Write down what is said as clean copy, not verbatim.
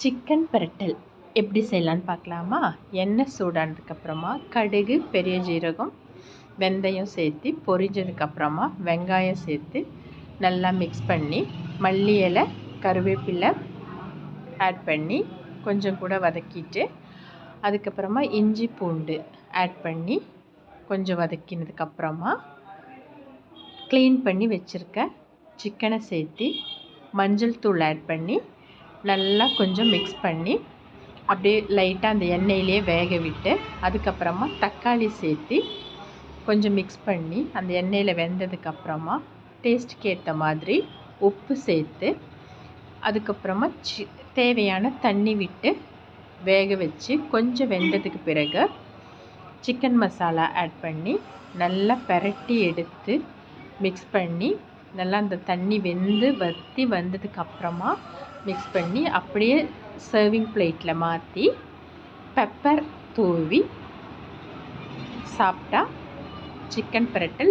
Chicken பிரட்டல் எப்படி செய்யலான்னு பார்க்கலாமா? எண்ணெய் சூடானதுக்கப்புறமா கடுகு, பெரிய ஜீரகம், வெந்தயம் சேர்த்து பொரிஞ்சதுக்கப்புறமா வெங்காயம் சேர்த்து நல்லா மிக்ஸ் பண்ணி மல்லி இலை, கருவேப்பிலை ஆட் பண்ணி கொஞ்சம் கூட வதக்கிட்டு அதுக்கப்புறமா இஞ்சி பூண்டு ஆட் பண்ணி கொஞ்சம் வதக்கினதுக்கப்புறமா க்ளீன் பண்ணி வச்சுருக்க சிக்கனை சேர்த்து மஞ்சள் தூள் ஆட் பண்ணி நல்லா கொஞ்சம் மிக்ஸ் பண்ணி அப்படியே லைட்டாக அந்த எண்ணெயிலே வேக விட்டு அதுக்கப்புறமா தக்காளி சேர்த்து கொஞ்சம் மிக்ஸ் பண்ணி அந்த எண்ணெயில் வெந்ததுக்கப்புறமா டேஸ்ட்டுக்கு ஏற்ற மாதிரி உப்பு சேர்த்து அதுக்கப்புறமா தேவையான தண்ணி விட்டு வேக வச்சு கொஞ்சம் வெந்ததுக்கு பிறகு சிக்கன் மசாலா ஆட் பண்ணி நல்லா பிரட்டி எடுத்து மிக்ஸ் பண்ணி நல்லா அந்த தண்ணி வெந்து வற்றி வந்ததுக்கப்புறமா மிக்ஸ் பண்ணி அப்படியே சர்விங் பிளேட்டில் மாற்றி பெப்பர் தூவி சாப்பிட்டா சிக்கன் பிரட்டல்